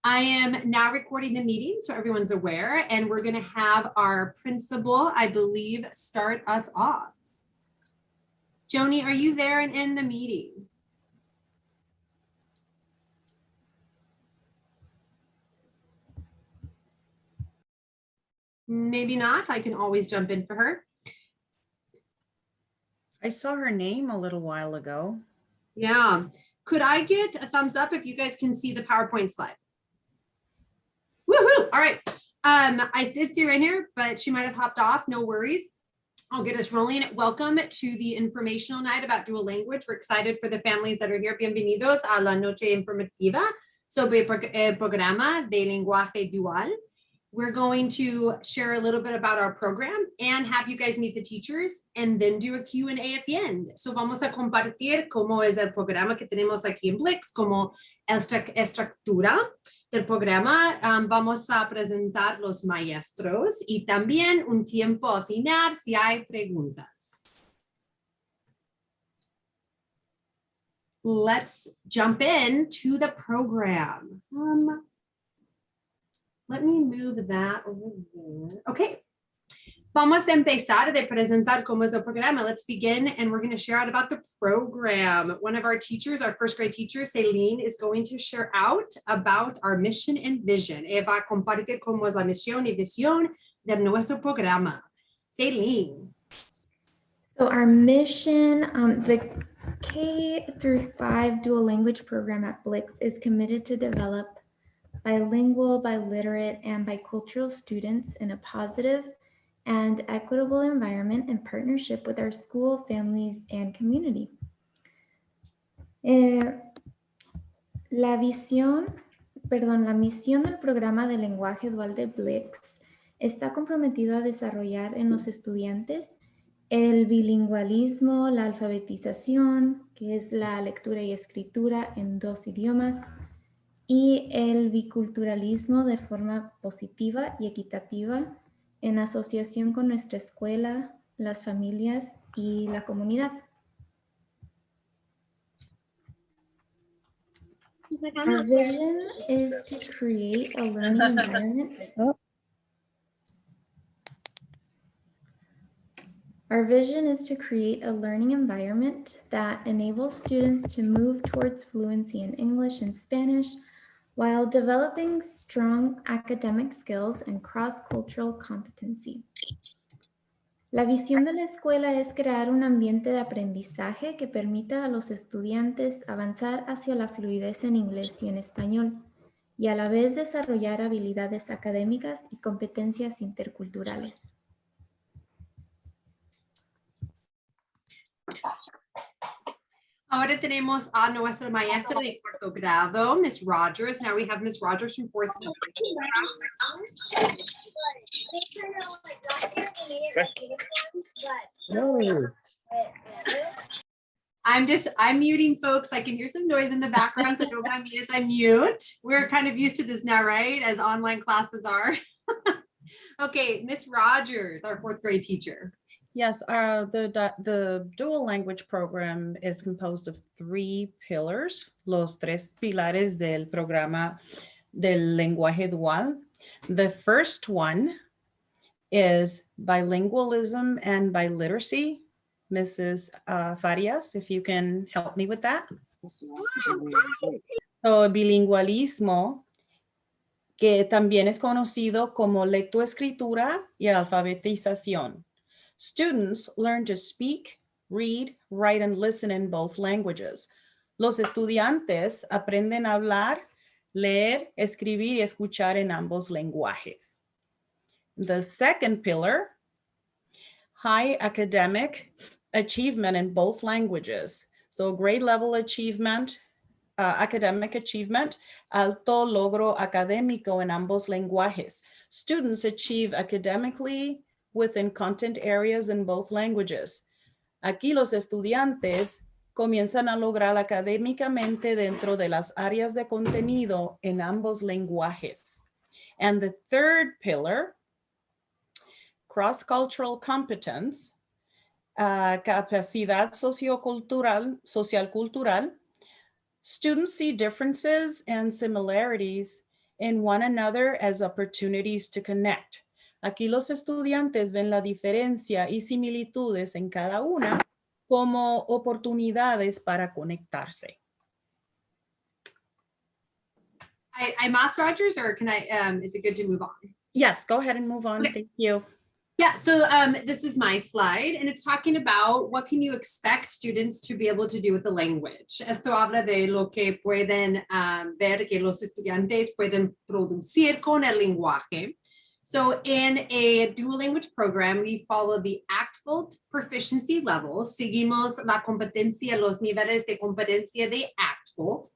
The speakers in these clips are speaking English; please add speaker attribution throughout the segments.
Speaker 1: I am now recording the meeting so everyone's aware, and we're going to have our principal, I believe, start us off. Joni, are you there and in the meeting? Maybe not. I can always jump in for her.
Speaker 2: I saw her name a little while ago.
Speaker 1: Yeah. Could I get a thumbs up if you guys can see the PowerPoint slide? Woohoo! All right. I did see her in here, but she might have hopped off. No worries. I'll get us rolling. Welcome to the informational night about dual language. We're excited for the families that are here. Bienvenidos a la noche informativa sobre el programa de lenguaje dual. We're going to share a little bit about our program and have you guys meet the teachers and then do a Q&A at the end. So vamos a compartir cómo es el programa que tenemos aquí en Blix, como esta estructura del programa. Vamos a presentar los maestros y también un tiempo al final si hay preguntas. Let's jump in to the program. Let me move that over there. Okay. Vamos a empezar de presentar cómo es el programa. Let's begin, and we're going to share out about the program. One of our teachers, our first grade teacher, Celine, is going to share out about our mission and vision. Ella va a compartir cómo es la misión y visión de nuestro programa. Celine.
Speaker 3: So our mission, the K through 5 dual language program at Blix is committed to develop bilingual, biliterate, and bicultural students in a positive and equitable environment in partnership with our school, families, and community. La misión del programa de lenguaje dual de Blix está comprometido a desarrollar en los estudiantes el bilingüismo, la alfabetización, que es la lectura y escritura en 2 idiomas, y el biculturalismo de forma positiva y equitativa en asociación con nuestra escuela, las familias y la comunidad. Our vision is to create a learning environment. Our vision is to create a learning environment that enables students to move towards fluency in English and Spanish while developing strong academic skills and cross-cultural competency. La visión de la escuela es crear un ambiente de aprendizaje que permita a los estudiantes avanzar hacia la fluidez en inglés y en español, y a la vez desarrollar habilidades académicas y competencias interculturales.
Speaker 1: Ahora tenemos a nuestra maestra de cuarto grado, Miss Rogers. Now we have Miss Rogers from fourth grade. I'm muting folks. I can hear some noise in the background, so don't mind me as I mute. We're kind of used to this now, right? As online classes are. Okay, Miss Rogers, our fourth grade teacher.
Speaker 2: Yes, the dual language program is composed of 3 pillars, los 3 pilares del programa del lenguaje dual. The first one is bilingualism and biliteracy. Mrs. Farias, if you can help me with that. So, bilingualismo, que también es conocido como lectoescritura y alfabetización. Students learn to speak, read, write, and listen in both languages. Los estudiantes aprenden a hablar, leer, escribir y escuchar en ambos lenguajes. The second pillar, high academic achievement in both languages. So grade level achievement, academic achievement, alto logro académico en ambos lenguajes. Students achieve academically within content areas in both languages. Aquí los estudiantes comienzan a lograr académicamente dentro de las áreas de contenido en ambos lenguajes. And the third pillar, cross-cultural competence, capacidad social cultural. Students see differences and similarities in one another as opportunities to connect. Aquí los estudiantes ven la diferencia y similitudes en cada una como oportunidades para conectarse.
Speaker 1: I'm Moss Rogers, or can I, is it good to move on?
Speaker 2: Yes, go ahead and move on.
Speaker 1: Okay.
Speaker 2: Thank you.
Speaker 1: Yeah, so this is my slide, and it's talking about what can you expect students to be able to do with the language. Esto habla de lo que pueden ver que los estudiantes pueden producir con el lenguaje. So in a dual language program, we follow the ACTFL proficiency levels. Seguimos la competencia, los niveles de competencia de ACTFL.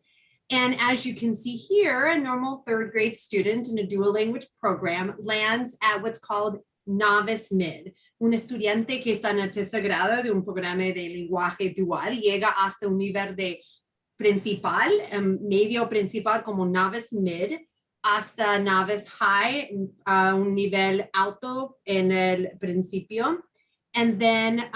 Speaker 1: And as you can see here, a normal third grade student in a dual language program lands at what's called novice mid. Un estudiante que está en el tercer grado de un programa de lenguaje dual llega hasta un nivel de principal, medio principal como novice mid, hasta novice high, un nivel alto en el principio. And then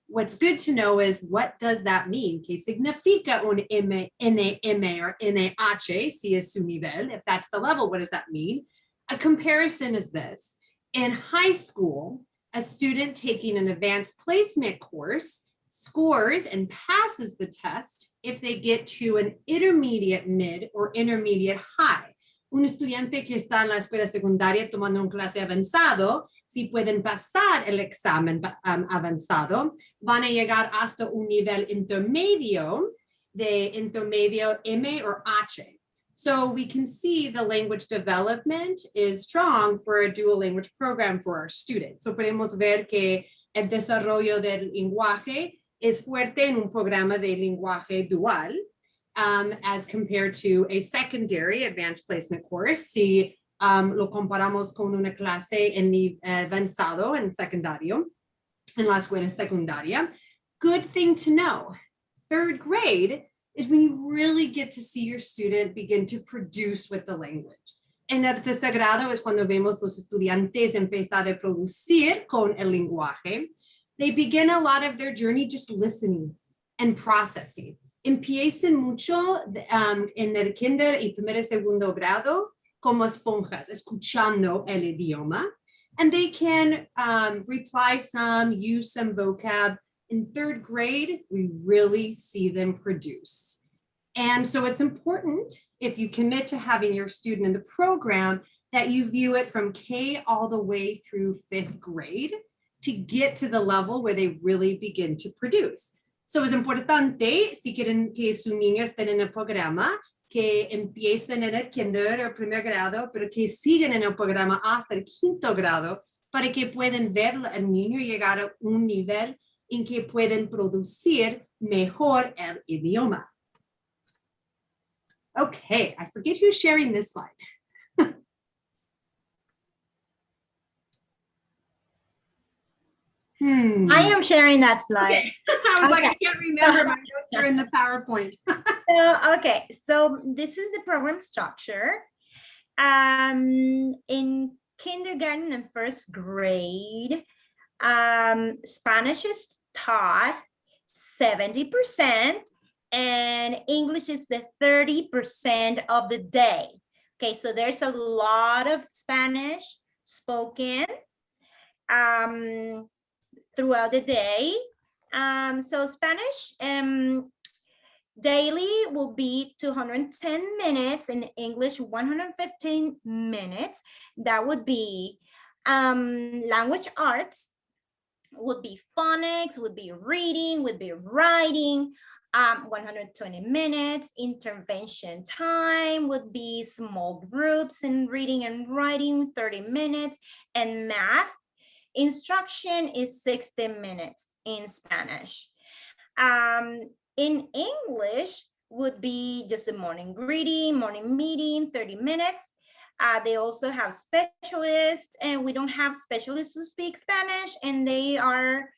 Speaker 1: what's good to know is, what does that mean? ¿Qué significa un NM or NH si es su nivel? If that's the level, what does that mean? A comparison is this. In high school, a student taking an advanced placement course scores and passes the test if they get to an intermediate mid or intermediate high. Un estudiante que está en la escuela secundaria tomando una clase avanzado, si pueden pasar el examen avanzado, van a llegar hasta un nivel intermedio, de intermedio M or H. So we can see the language development is strong for a dual language program for our students. So podemos ver que el desarrollo del lenguaje es fuerte en un programa de lenguaje dual, as compared to a secondary advanced placement course. Si lo comparamos con una clase en avanzado, en secundario, en la escuela secundaria. Good thing to know. Third grade is when you really get to see your student begin to produce with the language. En el tercer grado es cuando vemos los estudiantes empezar a producir con el lenguaje. They begin a lot of their journey just listening and processing. Empiezan mucho en el kinder y primer y segundo grado como esponjas, escuchando el idioma. And they can reply some, use some vocab. In third grade, we really see them produce. And so it's important, if you commit to having your student in the program, that you view it from K all the way through fifth grade to get to the level where they really begin to produce. So es importante, si quieren que sus niños estén en el programa, que empiecen en el kinder o primer grado, pero que sigan en el programa hasta el quinto grado, para que puedan ver al niño llegar a un nivel en que pueden producir mejor el idioma. Okay, I forget who's sharing this slide.
Speaker 4: I am sharing that slide.
Speaker 1: Okay. I was like, I can't remember, my notes are in the PowerPoint.
Speaker 4: So this is the program structure. In kindergarten and first grade, Spanish is taught 70% and English is the 30% of the day. Okay, so there's a lot of Spanish spoken throughout the day. So Spanish daily will be 210 minutes, in English 115 minutes. That would be language arts, would be phonics, would be reading, would be writing, 120 minutes. Intervention time would be small groups in reading and writing, 30 minutes, and math instruction is 60 minutes in Spanish. In English would be just a morning greeting, morning meeting, 30 minutes. They also have specialists, and we don't have specialists who speak Spanish, and they are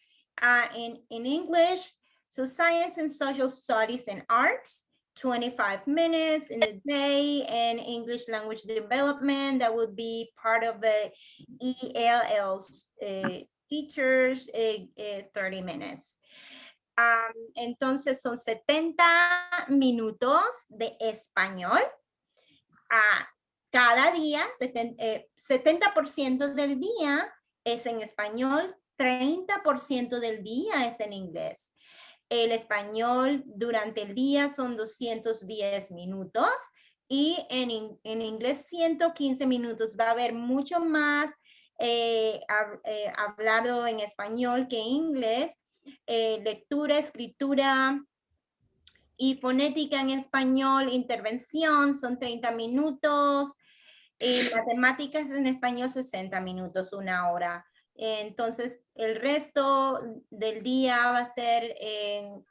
Speaker 4: in English. So science and social studies and arts, 25 minutes in a day, and English language development, that would be part of the ELL teachers, 30 minutes. Entonces son 70 minutos de español. cada día, 70% del día es en español, 30% del día es en inglés. El español durante el día son 210 minutos y en inglés 115 minutos. Va a haber mucho más hablado en español que en inglés. Lectura, escritura y fonética en español, intervención son 30 minutos. Matemáticas en español 60 minutos, 1 hora. Entonces, el resto del día va a ser en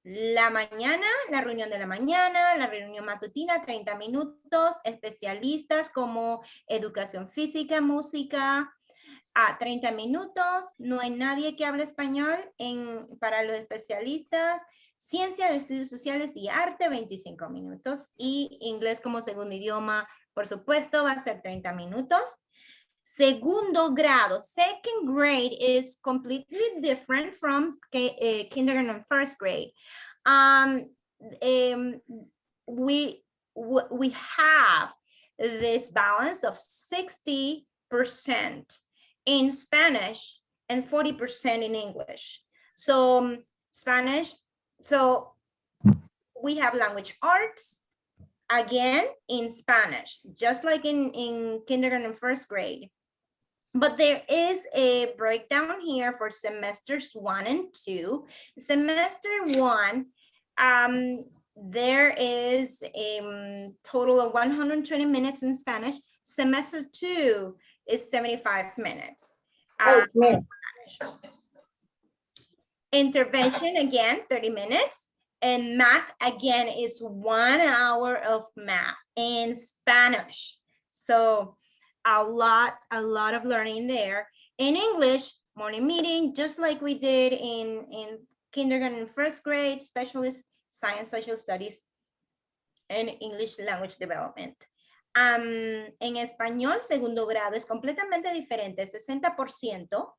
Speaker 4: la mañana, la reunión de la mañana, la reunión matutina, 30 minutos, especialistas como educación física, música, a 30 minutos, no hay nadie que hable español para los especialistas, ciencia de estudios sociales y arte, 25 minutos, y inglés como segundo idioma, por supuesto, va a ser 30 minutos. Segundo grado, second grade is completely different from kindergarten and first grade. We have this balance of 60% in Spanish and 40% in English. So Spanish, so we have language arts, again, in Spanish, just like in kindergarten and first grade. But there is a breakdown here for semesters 1 and 2. Semester 1, there is a total of 120 minutes in Spanish. Semester 2 is 75 minutes. Intervention, again, 30 minutes. And math, again, is 1 hour of math in Spanish. So a lot of learning there. In English, morning meeting, just like we did in kindergarten and first grade, specialist, science, social studies, and English language development. En español, segundo grado, es completamente diferente. 60%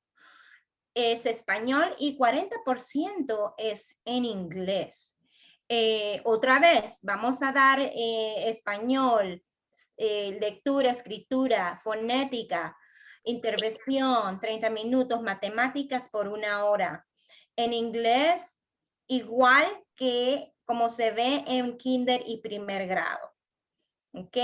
Speaker 4: es español y 40% es en inglés. Otra vez, vamos a dar español, lectura, escritura, fonética, intervención, 30 minutos, matemáticas por 1 hora. En inglés, igual que como se ve en kinder y primer grado. ¿Ok?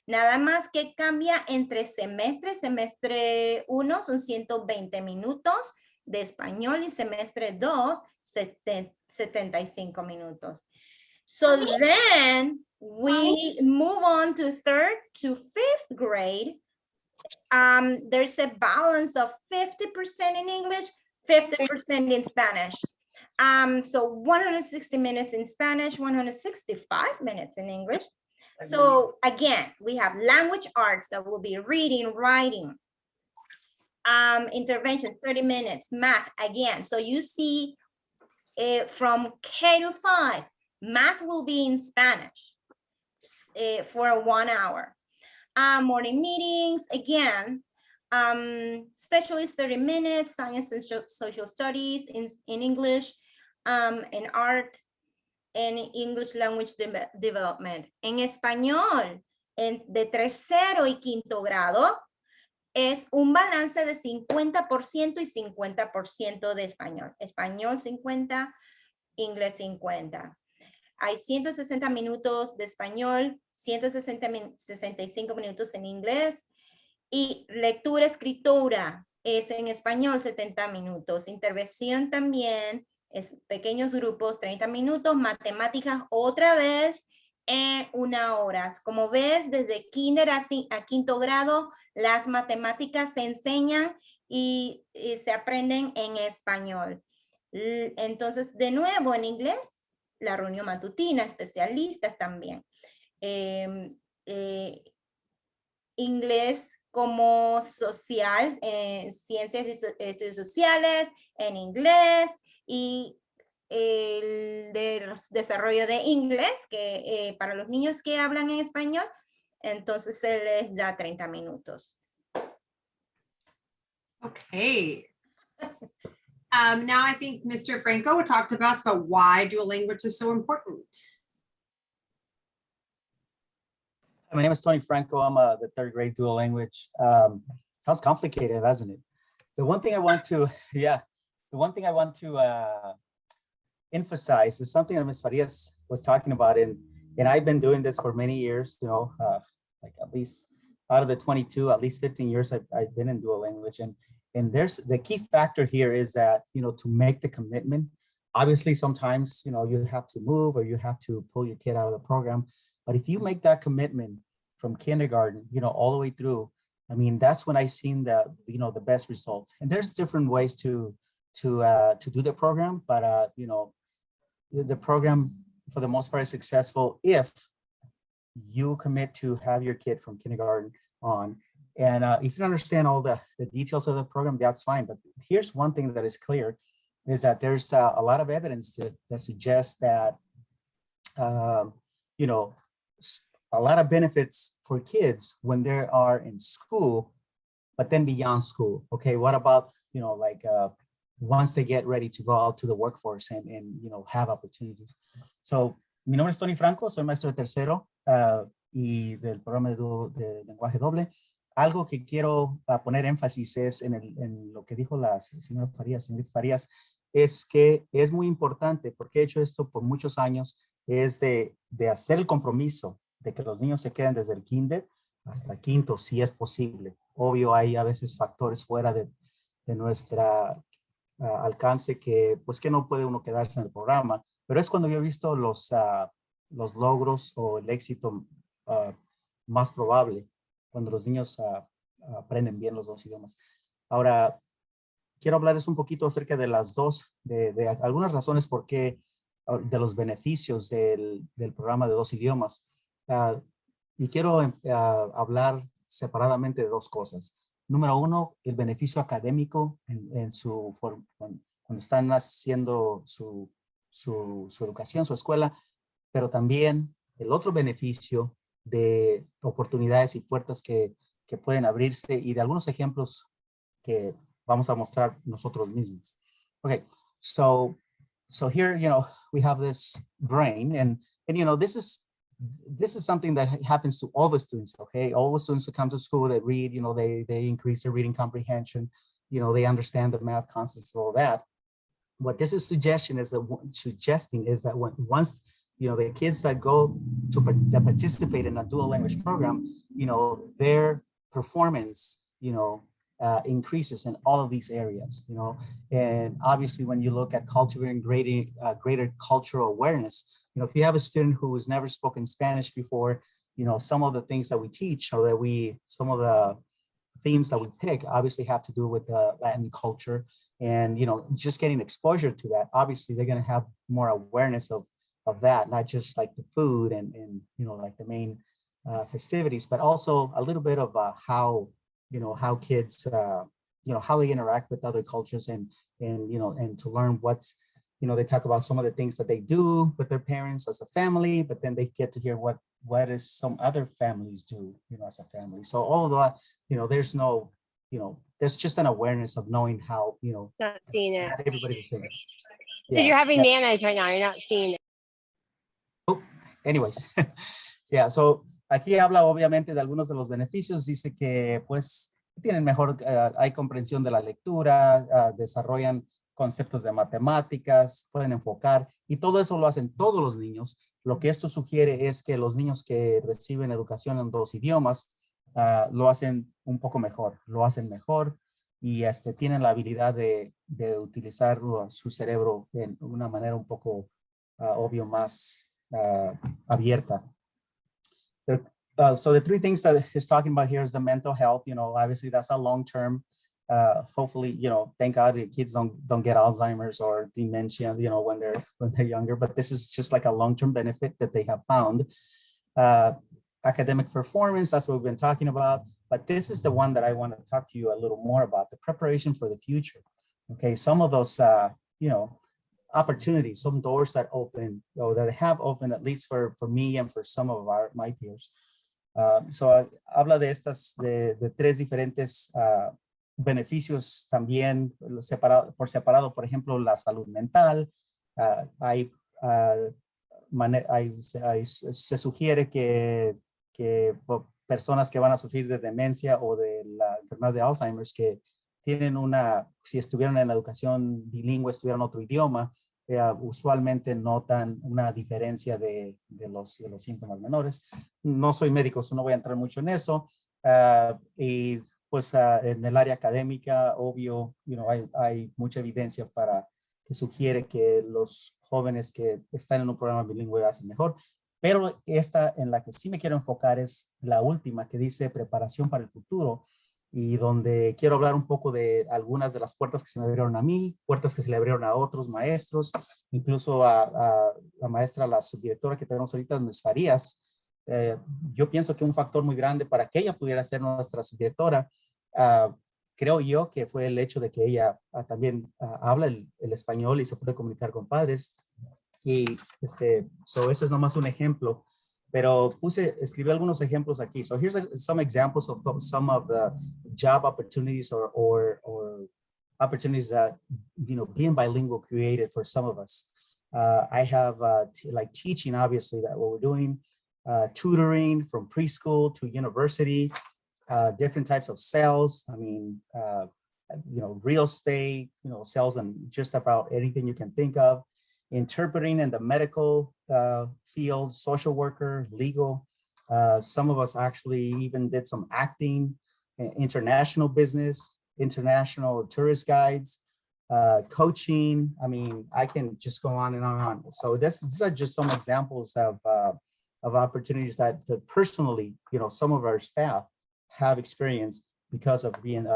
Speaker 4: Nada más que cambia entre semestre. Semestre 1 son 120 minutos de español y semestre 2, 75 minutos. So then we move on to 3rd to 5th grade. There's a balance of 50% in English, 50% in Spanish. So 160 minutes in Spanish, 165 minutes in English. So again, we have language arts that will be reading, writing, intervention, 30 minutes, math again. So you see from K to 5, math will be in Spanish for 1 hour. Morning meetings, again, specialist 30 minutes, science and social studies in English, in art, and English language development. En español, de tercero y quinto grado, es un balance de 50% y 50% de español. Español 50, inglés 50. Hay 160 minutos de español, 165 minutos en inglés, y lectura, escritura es en español 70 minutos. Intervención también es pequeños grupos, 30 minutos. Matemáticas otra vez en 1 hora. Como ves, desde kinder a quinto grado, las matemáticas se enseñan y se aprenden en español. Entonces, de nuevo, en inglés, la reunión matutina, especialistas también. Inglés como social, ciencias y estudios sociales, en inglés, y el desarrollo de inglés, que para los niños que hablan en español, entonces se les da 30 minutos.
Speaker 1: Okay. Now I think Mr. Franco will talk to us about why dual language is so important.
Speaker 5: My name is Tony Franco. I'm the third grade dual language. Sounds complicated, doesn't it? The one thing I want to, emphasize is something that Ms. Farias was talking about, and I've been doing this for many years, like at least out of the 22, at least 15 years I've been in dual language. And there's the key factor here is that, to make the commitment, obviously sometimes, you have to move or you have to pull your kid out of the program. But if you make that commitment from kindergarten, all the way through, I mean, that's when I've seen the best results. And there's different ways to do the program, but the program for the most part is successful if you commit to have your kid from kindergarten on. And if you understand all the details of the program, that's fine. But here's one thing that is clear, is that there's a lot of evidence that suggests that, a lot of benefits for kids when they are in school, but then beyond school. Okay, what about, once they get ready to go out to the workforce and have opportunities. So, mi nombre es Tony Franco, soy maestro de tercero y del programa de lenguaje doble. Algo que quiero poner énfasis es en lo que dijo la señorita Farías, es que es muy importante, porque he hecho esto por muchos años, es de hacer el compromiso de que los niños se queden desde el kinder hasta quinto, si es posible. Obvio, hay a veces factores fuera de nuestra alcance que no puede uno quedarse en el programa, pero es cuando yo he visto los logros o el éxito más probable, cuando los niños aprenden bien los dos idiomas. Ahora, quiero hablarles un poquito acerca de las dos, de algunas razones por qué, de los beneficios del programa de dos idiomas. Y quiero hablar separadamente de dos cosas. Número uno, el beneficio académico cuando están haciendo su educación, su escuela, pero también el otro beneficio de oportunidades y puertas que pueden abrirse, y de algunos ejemplos que vamos a mostrar nosotros mismos. Okay, so here, we have this brain, and this is something that happens to all the students, okay? All the students that come to school that read, they increase their reading comprehension, they understand the math concepts, all that. What this is suggesting is that once, the kids that go that participate in a dual language program, their performance, increases in all of these areas, and obviously when you look at cultivating greater cultural awareness, if you have a student who has never spoken Spanish before, some of the things that we teach, or some of the themes that we pick obviously have to do with the Latin culture, and, just getting exposure to that, obviously they're going to have more awareness of that, not just like the food and like the main festivities, but also a little bit of how kids, how they interact with other cultures, and to learn what's, they talk about some of the things that they do with their parents as a family, but then they get to hear what is some other families do, as a family. So all of that, there's no, there's just an awareness of knowing how,
Speaker 6: Not seeing it.
Speaker 5: not everybody's the same.
Speaker 6: So you're having manners right now. You're not seeing it.
Speaker 5: Anyways, yeah, so aquí habla obviamente de algunos de los beneficios. Dice que pues tienen mejor, hay comprensión de la lectura, desarrollan conceptos de matemáticas, pueden enfocar, y todo eso lo hacen todos los niños. Lo que esto sugiere es que los niños que reciben educación en dos idiomas lo hacen un poco mejor, y tienen la habilidad de utilizar su cerebro de una manera un poco obvio más abierta. So the three things that he's talking about here is the mental health. Obviously that's a long-term. Hopefully, thank God the kids don't get Alzheimer's or dementia, when they're younger. But this is just like a long-term benefit that they have found. Academic performance, that's what we've been talking about. But this is the one that I want to talk to you a little more about: the preparation for the future. Okay, some of those, opportunities, some doors that open, or that have opened, at least for me and for some of my peers. So habla de de tres diferentes beneficios también por separado. Por ejemplo, la salud mental. Se sugiere que personas que van a sufrir de demencia o de la enfermedad de Alzheimer's, que tienen si estuvieran en la educación bilingüe, estuvieran otro idioma, usualmente notan una diferencia de los síntomas menores. No soy médico, so no voy a entrar mucho en eso. Y pues en el área académica, obvio, hay mucha evidencia que sugiere que los jóvenes que están en un programa bilingüe hacen mejor. Pero esta en la que sí me quiero enfocar es la última, que dice preparación para el futuro, y donde quiero hablar un poco de algunas de las puertas que se me abrieron a mí, puertas que se le abrieron a otros maestros, incluso a la maestra, la subdirectora que tenemos ahorita, Ms. Farías. Yo pienso que un factor muy grande para que ella pudiera ser nuestra subdirectora, creo yo que fue el hecho de que ella también habla el español y se puede comunicar con padres. Y ese es nomás un ejemplo, pero escribí algunos ejemplos aquí. So here's some examples of some of the job opportunities or opportunities that, being bilingual created for some of us. I have like teaching, obviously, that what we're doing, tutoring from preschool to university, different types of sales. I mean, real estate, sales and just about anything you can think of. Interpreting in the medical field, social worker, legal. Some of us actually even did some acting, international business, international tourist guides, coaching. I mean, I can just go on and on. So these are just some examples of opportunities that personally, some of our staff have experienced because of being,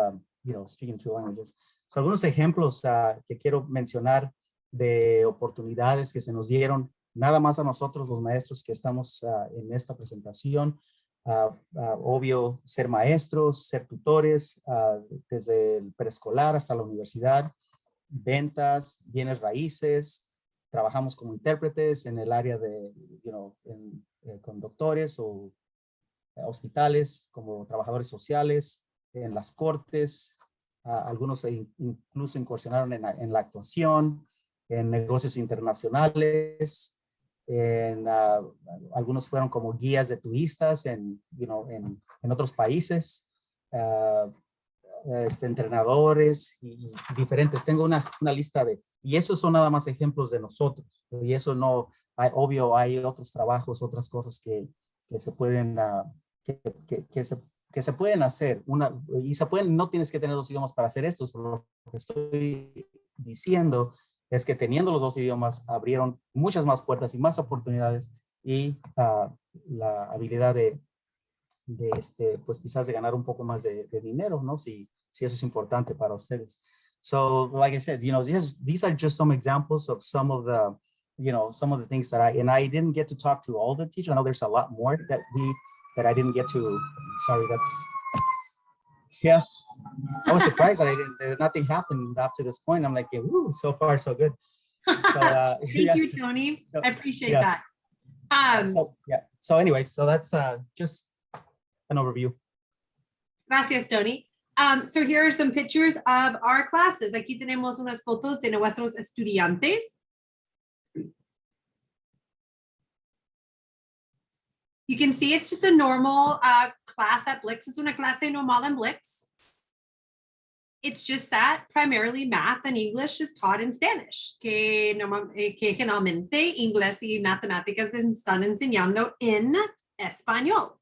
Speaker 5: speaking two languages. So algunos ejemplos que quiero mencionar de oportunidades que se nos dieron, nada más a nosotros los maestros que estamos en esta presentación. Obvio, ser maestros, ser tutores, desde el preescolar hasta la universidad, ventas, bienes raíces, trabajamos como intérpretes en el área de, con doctores o hospitales, como trabajadores sociales, en las cortes, algunos incluso incursionaron en la actuación, en negocios internacionales, algunos fueron como guías de turistas en otros países, entrenadores y diferentes. Tengo una lista y esos son nada más ejemplos de nosotros. Y eso no, obvio, hay otros trabajos, otras cosas que se pueden, que se pueden hacer. No tienes que tener 2 idiomas para hacer esto, pero lo que estoy diciendo es que teniendo los 2 idiomas abrieron muchas más puertas y más oportunidades y la habilidad de pues quizás de ganar un poco más de dinero, ¿no? Si eso es importante para ustedes. So, like I said, these are just some examples of some of the, some of the things that I didn't get to talk to all the teachers. I know there's a lot more that I didn't get to. Sorry, yeah. I was surprised that nothing happened up to this point. I'm like, woo, so far so good. So,
Speaker 1: Thank you, Tony. I appreciate that.
Speaker 5: So anyways, so that's just an overview.
Speaker 1: Gracias, Tony. So here are some pictures of our classes. Aquí tenemos unas fotos de nuestros estudiantes. You can see it's just a normal class at Blix. Es una clase normal en Blix. It's just that primarily math and English is taught in Spanish, que generalmente inglés y matemáticas se están enseñando en español.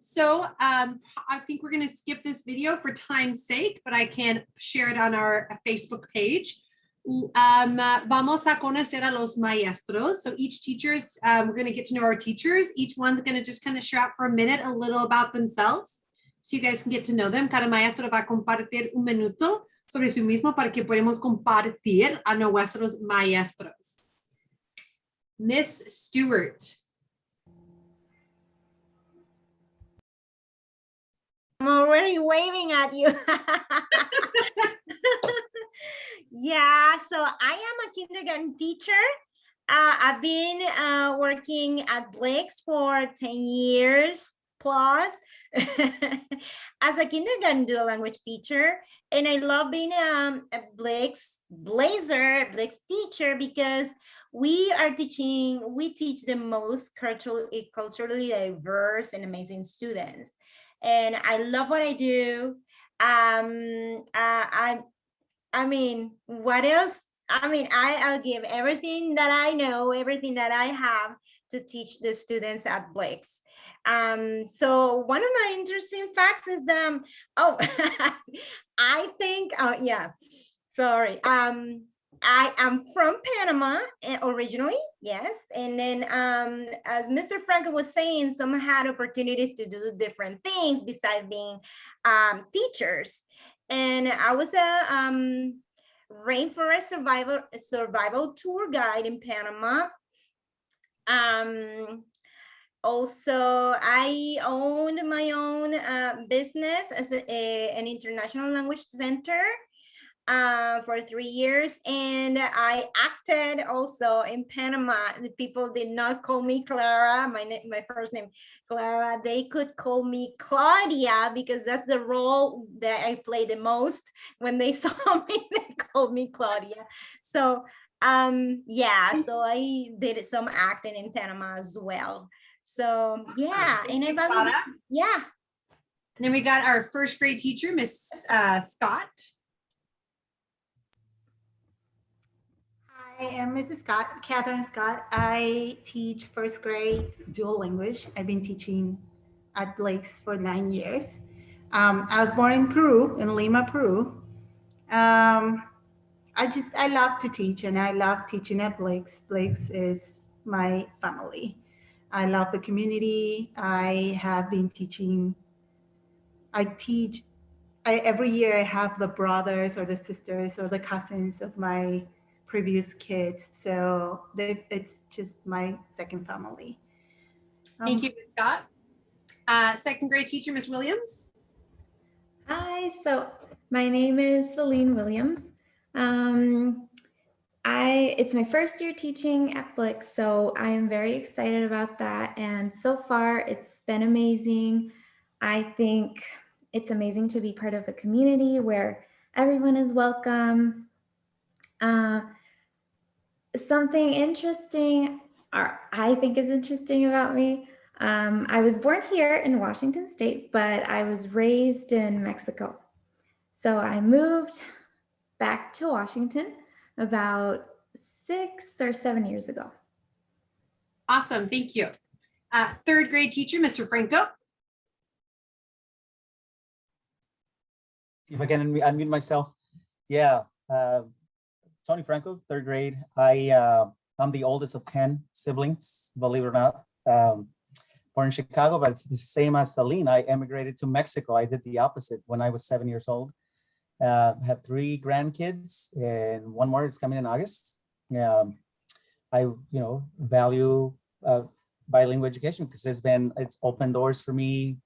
Speaker 1: So I think we're going to skip this video for time's sake, but I can share it on our Facebook page. Vamos a conocer a los maestros. So each teachers, we're going to get to know our teachers. Each one's going to just kind of share out for a minute a little about themselves, so you guys can get to know them. Cada maestro va a compartir un minuto sobre sí mismo para que podamos compartir a nuestros maestros. Miss Stewart.
Speaker 4: I'm already waving at you. Yeah, so I am a kindergarten teacher. I've been working at Blix for 10 years plus as a kindergarten dual language teacher. And I love being a Blix teacher because we teach the most culturally diverse and amazing students. And I love what I do. I mean, what else? I mean, I'll give everything that I know, everything that I have to teach the students at Blix. So one of my interesting facts is that, oh, I think, oh yeah, sorry. I am from Panama originally, yes. And then as Mr. Franco was saying, some had opportunities to do different things besides being teachers. And I was a rainforest survival tour guide in Panama. Also, I owned my own business as an international language center for 3 years, and I acted also in Panama. The people did not call me Clara, my first name Clara. They could call me Claudia because that's the role that I play the most. When they saw me, they called me Claudia. So yeah, so I did some acting in Panama as well. So yeah,
Speaker 1: Thank
Speaker 4: and
Speaker 1: you,
Speaker 4: I value,
Speaker 1: Clara.
Speaker 4: yeah.
Speaker 1: And then we got our first grade teacher, Miss Scott.
Speaker 7: I am Mrs. Scott, Catherine Scott. I teach first grade dual language. I've been teaching at Blix for 9 years. I was born in Peru, in Lima, Peru. I love to teach, and I love teaching at Blix. Blix is my family. I love the community. I have been teaching. Every year I have the brothers or the sisters or the cousins of my previous kids. So it's just my second family.
Speaker 1: Thank you, Miss Scott. Second grade teacher, Miss Williams.
Speaker 3: Hi, so my name is Celine Williams. It's my first year teaching at Blix, so I am very excited about that. And so far, it's been amazing. I think it's amazing to be part of a community where everyone is welcome. Something interesting, or I think is interesting about me, I was born here in Washington State, but I was raised in Mexico. So I moved back to Washington about 6 or 7 years ago.
Speaker 1: Awesome, thank you. Third grade teacher, Mr. Franco.
Speaker 5: If I can unmute myself. Yeah, Tony Franco, third grade. I'm the oldest of 10 siblings, believe it or not. Born in Chicago, but it's the same as Celine. I emigrated to Mexico. I did the opposite when I was 7 years old. Have 3 grandkids, and one more is coming in August. I value bilingual education because it's opened doors for me,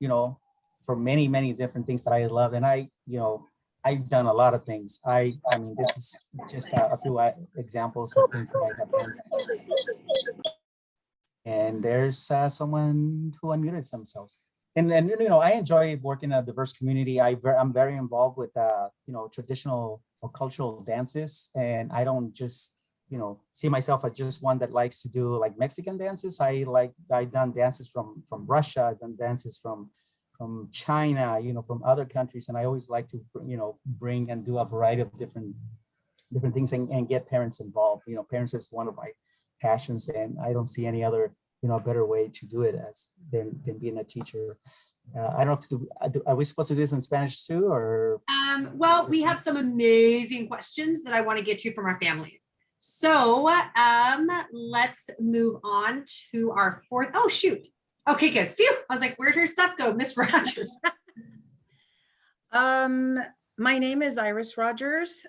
Speaker 5: for many different things that I love. And I've done a lot of things. I mean, this is just a few examples of things that I have done. And there's someone who unmuted themselves. And I enjoy working in a diverse community. I'm very involved with traditional or cultural dances, and I don't just see myself as just one that likes to do like Mexican dances. I've done dances from Russia, I've done dances from China, from other countries, and I always like to bring and do a variety of different things and get parents involved. Parents is one of my passions, and I don't see any other better way to do it than being a teacher. I don't know are we supposed to do this in Spanish too, or?
Speaker 1: Well, we have some amazing questions that I want to get to from our families. So let's move on to our fourth. Oh, shoot. Okay, good. Phew. I was like, where'd her stuff go, Miss Rogers?
Speaker 2: My name is Iris Rogers.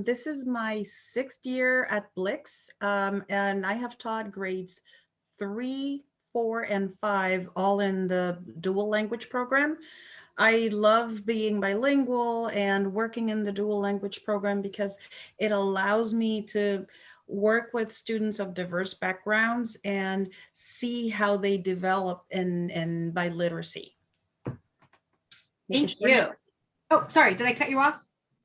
Speaker 2: This is my 6th year at Blix, and I have taught grades 3, 4, and 5, all in the dual language program. I love being bilingual and working in the dual language program because it allows me to work with students of diverse backgrounds and see how they develop in biliteracy.
Speaker 1: Thank you. Oh, sorry, did I cut you off?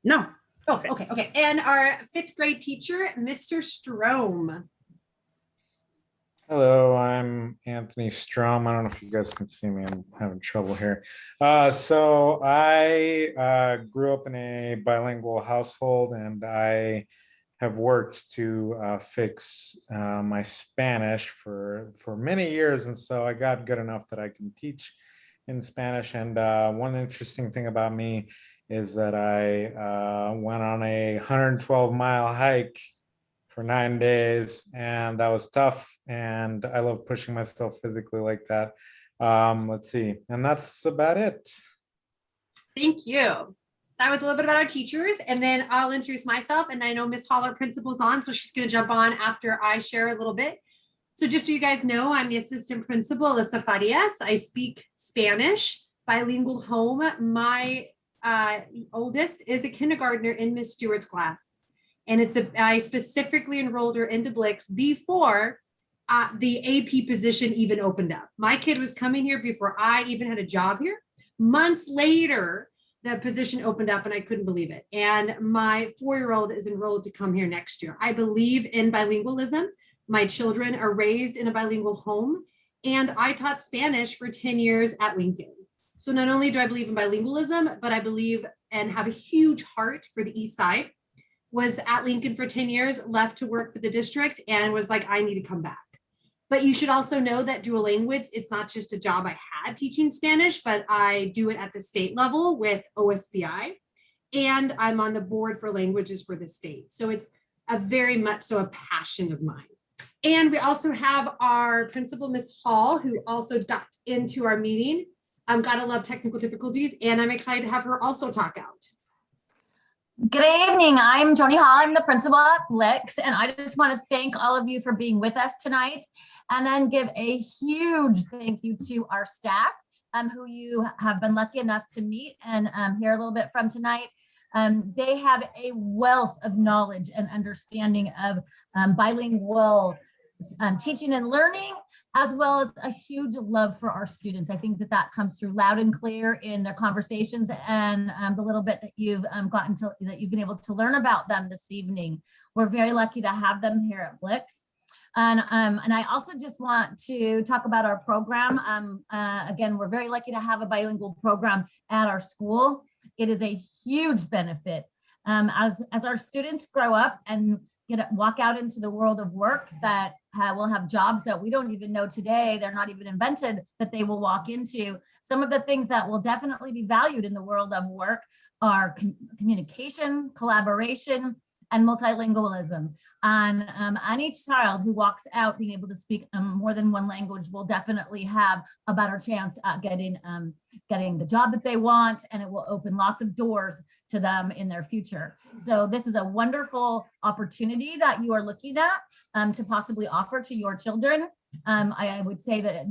Speaker 2: No.
Speaker 1: Oh, okay. And our 5th grade teacher, Mr. Strom.
Speaker 8: Hello, I'm Anthony Strom. I don't know if you guys can see me. I'm having trouble here. So I grew up in a bilingual household, and I have worked to fix my Spanish for many years, and so I got good enough that I can teach in Spanish. And one interesting thing about me is that I went on a 112-mile hike for 9 days, and that was tough. And I love pushing myself physically like that. Let's see, and that's about it.
Speaker 1: Thank you. That was a little bit about our teachers, and then I'll introduce myself. And I know Miss Hall, our principal's on, so she's going to jump on after I share a little bit. So just so you guys know, I'm the assistant principal, Alyssa Farias. I speak Spanish, bilingual home. My oldest is a kindergartner in Miss Stewart's class. And I specifically enrolled her into Blix before the AP position even opened up. My kid was coming here before I even had a job here. Months later, the position opened up and I couldn't believe it. And my 4-year-old is enrolled to come here next year. I believe in bilingualism. My children are raised in a bilingual home, and I taught Spanish for 10 years at Lincoln. So not only do I believe in bilingualism, but I believe and have a huge heart for the East Side. Was at Lincoln for 10 years, left to work for the district, and was like, I need to come back. But you should also know that dual language, it's not just a job I had teaching Spanish, but I do it at the state level with OSBI. And I'm on the board for languages for the state. So it's a very much so a passion of mine. And we also have our principal, Miss Hall, who also ducked into our meeting. Gotta love technical difficulties, and I'm excited to have her also talk out.
Speaker 9: Good evening. I'm Joni Hall. I'm the principal at Blix, and I just want to thank all of you for being with us tonight, and then give a huge thank you to our staff, who you have been lucky enough to meet and hear a little bit from tonight. They have a wealth of knowledge and understanding of bilingual teaching and learning, as well as a huge love for our students. I think that comes through loud and clear in their conversations and the little bit that you've that you've been able to learn about them this evening. We're very lucky to have them here at Blix. And I also just want to talk about our program. Again, we're very lucky to have a bilingual program at our school. It is a huge benefit as our students grow up and walk out into the world of work, that will have jobs that we don't even know today. They're not even invented, that they will walk into. Some of the things that will definitely be valued in the world of work are communication, collaboration, and multilingualism. And each child who walks out being able to speak more than one language will definitely have a better chance at getting the job that they want, and it will open lots of doors to them in their future. So this is a wonderful opportunity that you are looking at to possibly offer to your children. I would say that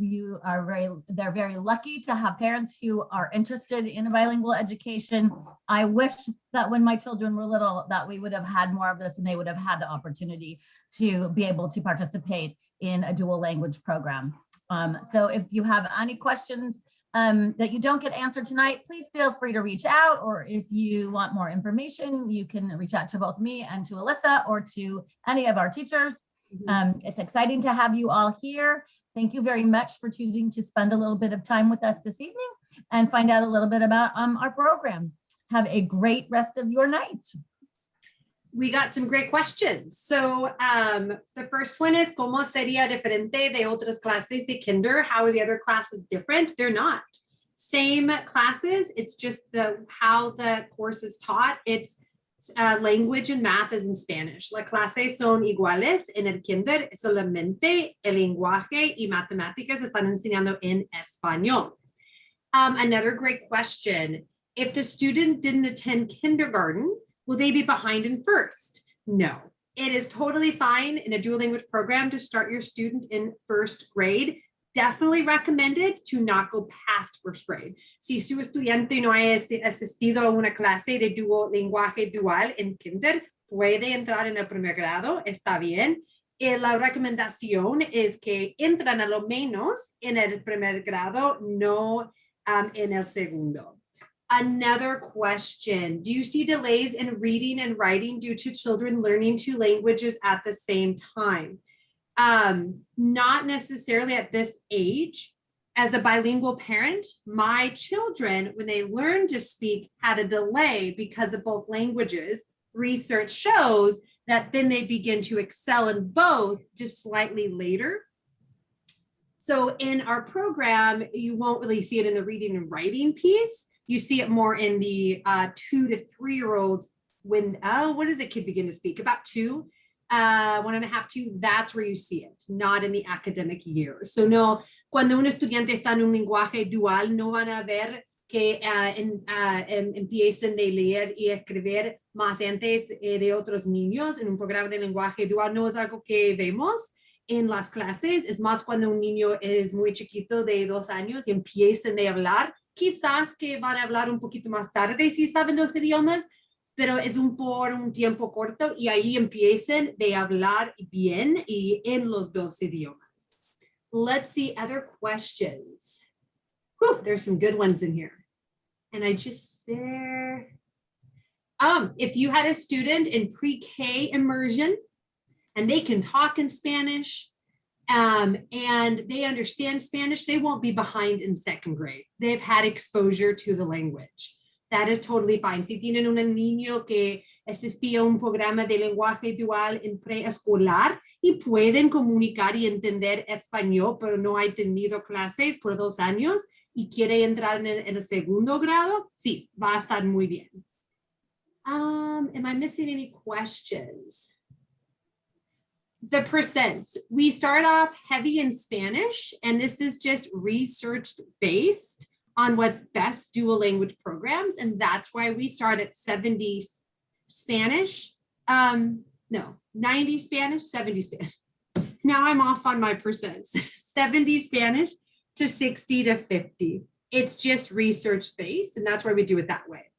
Speaker 9: they're very lucky to have parents who are interested in a bilingual education. I wish that when my children were little, that we would have had more of this and they would have had the opportunity to be able to participate in a dual language program. So if you have any questions that you don't get answered tonight, please feel free to reach out, or if you want more information, you can reach out to both me and to Alyssa or to any of our teachers. It's exciting to have you all here. Thank you very much for choosing to spend a little bit of time with us this evening and find out a little bit about our program. Have a great rest of your night.
Speaker 1: We got some great questions. So the first one is, ¿Cómo sería diferente de otras clases de kinder? How are the other classes different? They're not. Same classes, it's just how the course is taught. It's language and math is in Spanish. Las clases son iguales. En el kinder solamente el lenguaje y matemáticas están enseñando en español. Another great question. If the student didn't attend kindergarten, will they be behind in first? No. It is totally fine in a dual language program to start your student in first grade. Definitely recommended to not go past first grade. Si su estudiante no ha asistido a una clase de lenguaje dual en kinder, puede entrar en el primer grado, está bien. La recomendación es que entran a lo menos en el primer grado, no en el segundo. Another question, do you see delays in reading and writing due to children learning two languages at the same time? Not necessarily at this age. As a bilingual parent, my children, when they learned to speak, had a delay because of both languages. Research shows that then they begin to excel in both just slightly later. So in our program, you won't really see it in the reading and writing piece. You see it more in the 2 to 3 year olds when, what does a kid begin to speak? About 2, 1.5, 2, that's where you see it, not in the academic year. So no, cuando un estudiante está en un lenguaje dual, no van a ver que empiecen de leer y escribir más antes de otros niños en un programa de lenguaje dual. No es algo que vemos en las clases, es más cuando un niño es muy chiquito de 2 años y empiecen de hablar, quizás que van a hablar un poquito más tarde si saben 2 idiomas, pero es por un tiempo corto y ahí empiecen de hablar bien y en los 2 idiomas. Let's see other questions. Whew, there's some good ones in here. And I just there. If you had a student in pre-K immersion and they can talk in Spanish and they understand Spanish, they won't be behind in 2nd grade. They've had exposure to the language. That is totally fine. Si tienen un niño que asistía a un programa de lenguaje dual en preescolar y pueden comunicar y entender español, pero no ha tenido clases por 2 años y quiere entrar en el 2º grado, sí, va a estar muy bien. Am I missing any questions? The percents. We start off heavy in Spanish, and this is just research based on what's best dual language programs. And that's why we start at 70 Spanish. No, 90 Spanish, 70 Spanish. Now I'm off on my percents. 70 Spanish to 60 to 50. It's just research based, and that's why we do it that way.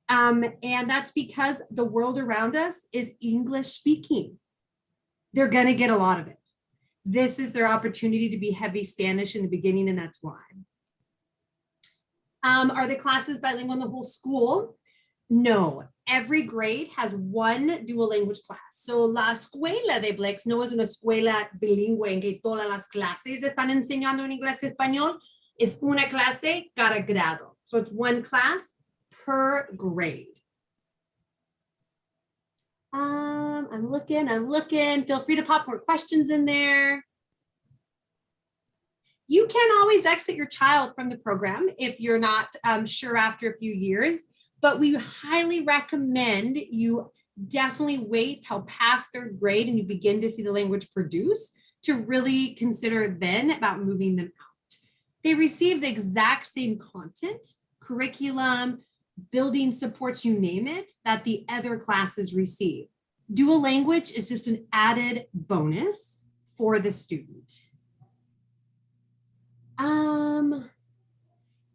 Speaker 1: And that's because the world around us is English speaking. They're going to get a lot of it. This is their opportunity to be heavy Spanish in the beginning, and that's why. Are the classes bilingual in the whole school? No, every grade has 1 dual language class. So la escuela de Blix no es una escuela bilingüe en que todas las clases están enseñando en inglés y español. Es una clase cada grado. So it's 1 class per grade. I'm looking. Feel free to pop more questions in there. You can always exit your child from the program if you're not sure after a few years, but we highly recommend you definitely wait till past 3rd grade and you begin to see the language produce to really consider then about moving them out. They receive the exact same content, curriculum, building supports, you name it, that the other classes receive. Dual language is just an added bonus for the student.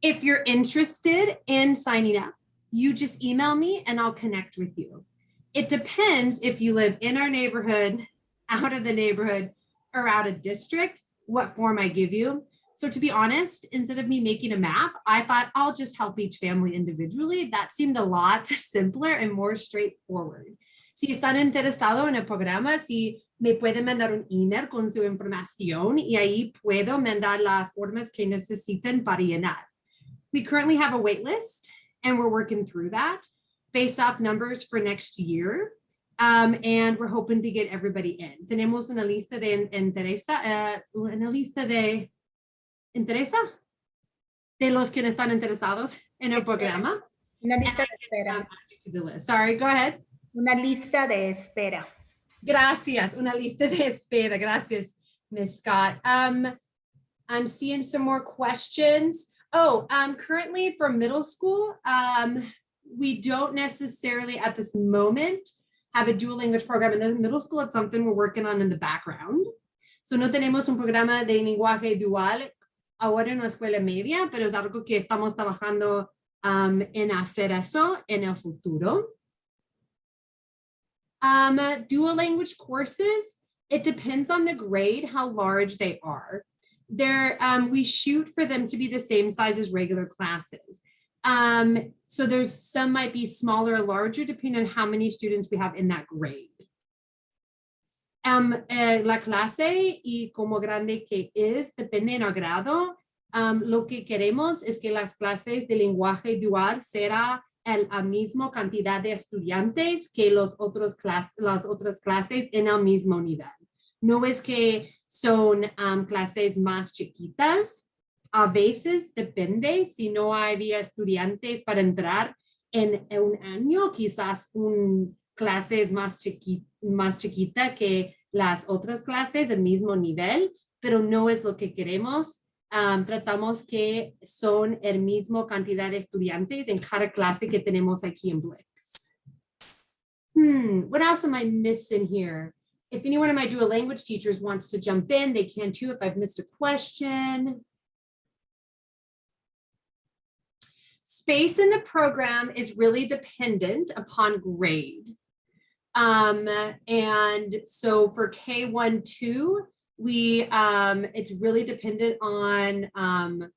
Speaker 1: If you're interested in signing up, you just email me and I'll connect with you. It depends if you live in our neighborhood, out of the neighborhood, or out of district, what form I give you. So to be honest, instead of me making a map, I thought I'll just help each family individually. That seemed a lot simpler and more straightforward. Si están interesados en el programa, si me pueden mandar un email con su información y ahí puedo mandar las formas que necesiten para llenar. We currently have a wait list and we're working through that based off numbers for next year. And we're hoping to get everybody in. Tenemos una lista de interesa de los que están interesados en el programa.
Speaker 7: Una lista de espera.
Speaker 1: To the list. Sorry, go ahead.
Speaker 7: Una lista de espera.
Speaker 1: Gracias, una lista de espera. Gracias, Ms. Scott. I'm seeing some more questions. Oh, currently for middle school, we don't necessarily at this moment have a dual language program in the middle school. It's something we're working on in the background. So no tenemos un programa de lenguaje dual ahora en la escuela media, pero es algo que estamos trabajando en hacer eso en el futuro. Dual language courses, it depends on the grade, how large they are. We shoot for them to be the same size as regular classes. So there's some might be smaller or larger depending on how many students we have in that grade. La clase y como grande que es, depende del grado. Lo que queremos es que las clases de lenguaje dual será la misma cantidad de estudiantes que las otras clases en el mismo nivel. No es que son clases más chiquitas. A veces depende, si no había estudiantes para entrar en un año, quizás clases más chiquita que las otras clases del mismo nivel, pero no es lo que queremos. Tratamos que son el mismo cantidad de estudiantes en cada clase que tenemos aquí en Blix. What else am I missing here? If anyone of my dual language teachers wants to jump in, they can too if I've missed a question. Space in the program is really dependent upon grade. And so for K1-2, it's really dependent on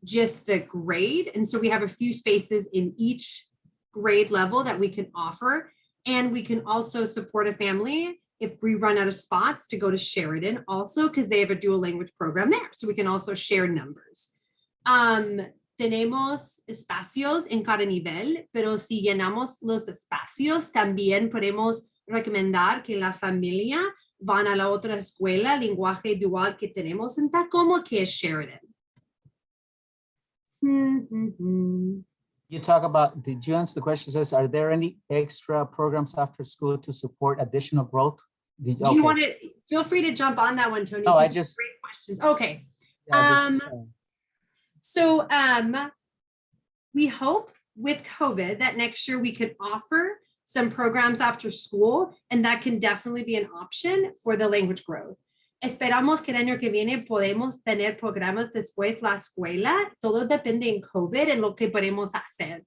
Speaker 1: just the grade. And so we have a few spaces in each grade level that we can offer. And we can also support a family if we run out of spots to go to Sheridan also, because they have a dual language program there. So we can also share numbers. Tenemos espacios en cada nivel, pero si llenamos los espacios, también podemos recomendar que la familia van a la otra escuela, lenguaje dual que tenemos en Tacoma, que es Sheridan.
Speaker 5: You talk about, did you answer the question? Says, are there any extra programs after school to support additional growth?
Speaker 1: Do you want to, feel free to jump on that one, Tony.
Speaker 5: No,
Speaker 1: These are great questions. Okay. So we hope with COVID that next year we could offer some programs after school, and that can definitely be an option for the language growth. Esperamos que el año que viene podemos tener programas después la escuela. Todo depende en COVID en lo que podemos hacer.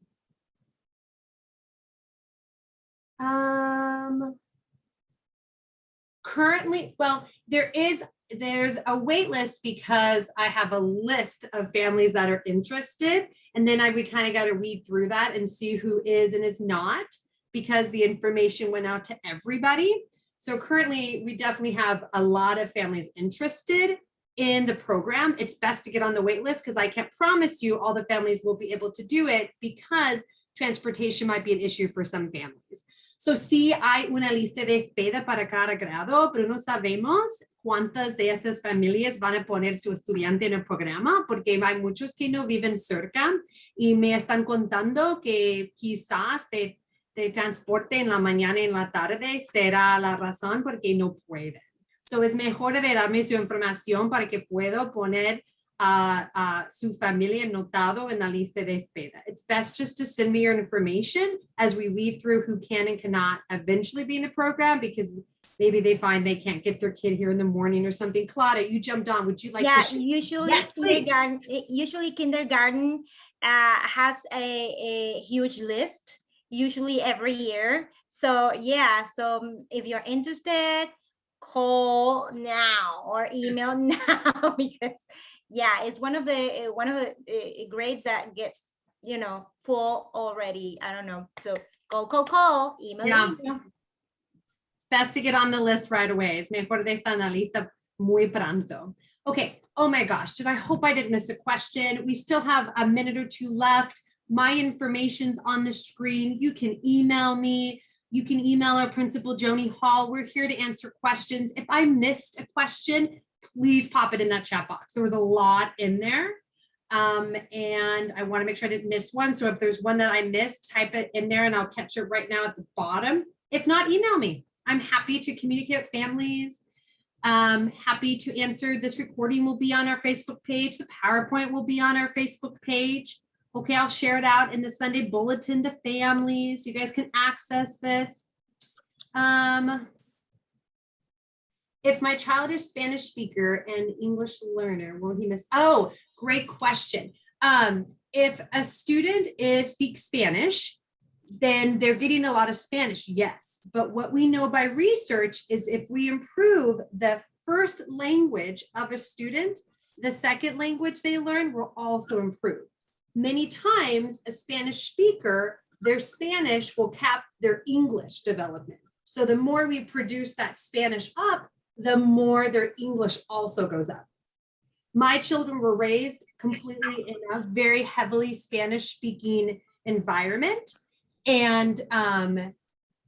Speaker 1: Currently, well, there's a wait list because I have a list of families that are interested. And then we kind of got to read through that and see who is and is not, because the information went out to everybody. So currently we definitely have a lot of families interested in the program. It's best to get on the wait list because I can't promise you all the families will be able to do it because transportation might be an issue for some families. So sí hay una lista de espera para cada grado, pero no sabemos cuántas de estas familias van a poner su estudiante en el programa, porque hay muchos que no viven cerca y me están contando que quizás de transporte en la mañana y en la tarde será la razón porque no pueden. So es mejor de darme su información para que puedo poner a su familia notado en la lista de espera. It's best just to send me your information as we weave through who can and cannot eventually be in the program, because maybe they find they can't get their kid here in the morning or something. Claudia, you jumped on. Would you like to share?
Speaker 4: Usually kindergarten has a huge list, usually every year. So yeah, so if you're interested, call now or email now, because yeah, it's one of the grades that gets, you know, full already. I don't know. So call, email.
Speaker 1: Yeah. It's best to get on the list right away. Es mejor de estar en la lista muy pronto. Okay. Oh my gosh. I hope I didn't miss a question. We still have a minute or two left. My information's on the screen. You can email me. You can email our principal, Joni Hall. We're here to answer questions. If I missed a question, please pop it in that chat box. There was a lot in there. And I want to make sure I didn't miss one. So if there's one that I missed, type it in there and I'll catch it right now at the bottom. If not, email me. I'm happy to communicate with families. Happy to answer. This recording will be on our Facebook page. The PowerPoint will be on our Facebook page. Okay, I'll share it out in the Sunday bulletin to families. You guys can access this. If my child is Spanish speaker and English learner, will he miss? Oh, great question. If a student speaks Spanish, then they're getting a lot of Spanish, yes. But what we know by research is if we improve the first language of a student, the second language they learn will also improve. Many times a Spanish speaker, their Spanish will cap their English development. So the more we produce that Spanish up, the more their English also goes up. My children were raised completely in a very heavily Spanish speaking environment. And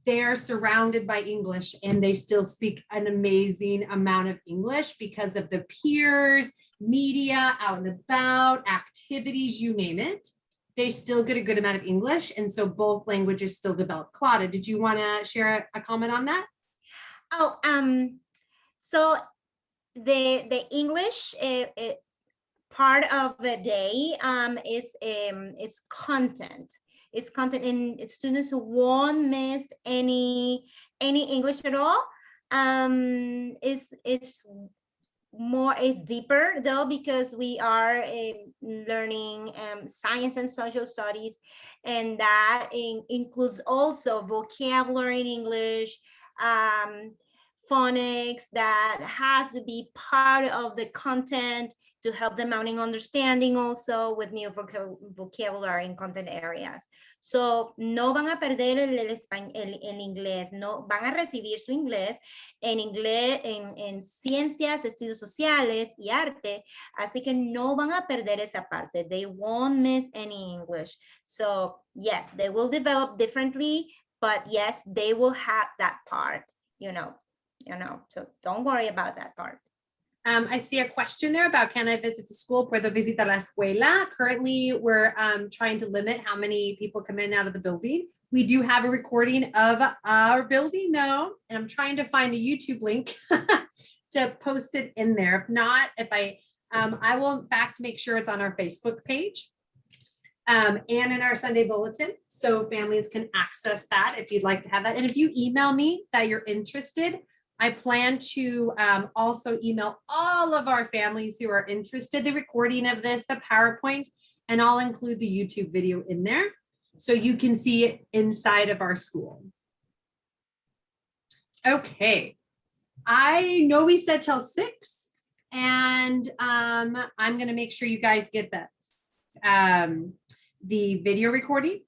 Speaker 1: they are surrounded by English and they still speak an amazing amount of English because of the peers, media, out and about, activities, you name it. They still get a good amount of English. And so both languages still develop. Claudia, did you want to share a comment on that?
Speaker 4: Oh, so the English part of the day is content. It's content, and students won't miss any English at all. It's more deeper though, because we are learning science and social studies, and that includes also vocabulary in English, phonics that has to be part of the content to help them out in understanding also with new vocabulary in content areas. So no van a perder el inglés, no van a recibir su inglés en ciencias, estudios sociales y arte, así que no van a perder esa parte. They won't miss any English. So yes, they will develop differently, but yes, they will have that part, you know, so don't worry about that part.
Speaker 1: I see a question there about, can I visit the school? Puedo visitar la escuela. Currently, we're trying to limit how many people come in and out of the building. We do have a recording of our building though, and I'm trying to find the YouTube link to post it in there. If not, I will in fact make sure it's on our Facebook page and in our Sunday bulletin, so families can access that if you'd like to have that. And if you email me that you're interested, I plan to also email all of our families who are interested the recording of this, the PowerPoint, and I'll include the YouTube video in there so you can see it inside of our school. Okay, I know we said till 6, and I'm going to make sure you guys get this. The video recording,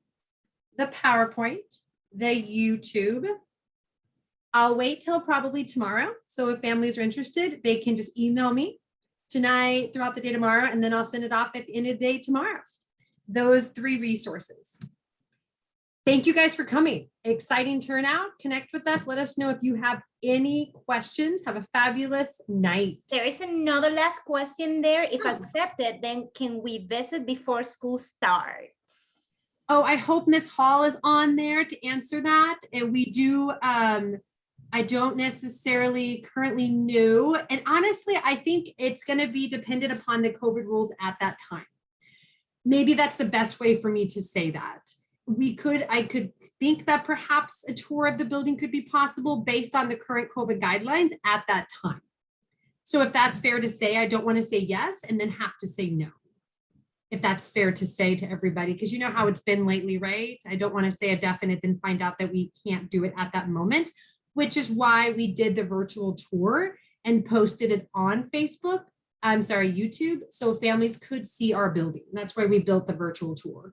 Speaker 1: the PowerPoint, the YouTube. I'll wait till probably tomorrow. So if families are interested, they can just email me tonight, throughout the day tomorrow, and then I'll send it off at the end of the day tomorrow. Those 3 resources. Thank you guys for coming. Exciting turnout. Connect with us. Let us know if you have any questions. Have a fabulous night.
Speaker 4: There is another last question there. If accepted, then can we visit before school starts?
Speaker 1: Oh, I hope Miss Hall is on there to answer that. And we do, I don't necessarily currently know. And honestly, I think it's going to be dependent upon the COVID rules at that time. Maybe that's the best way for me to say that. I could think that perhaps a tour of the building could be possible based on the current COVID guidelines at that time. So if that's fair to say, I don't want to say yes and then have to say no. If that's fair to say to everybody, because you know how it's been lately, right? I don't want to say a definite and find out that we can't do it at that moment, which is why we did the virtual tour and posted it on YouTube, so families could see our building. That's why we built the virtual tour.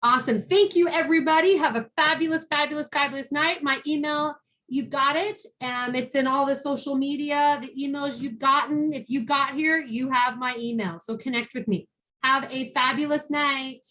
Speaker 1: Awesome. Thank you, everybody. Have a fabulous, fabulous, fabulous night. My email, you've got it. It's in all the social media, the emails you've gotten. If you got here, you have my email. So connect with me. Have a fabulous night.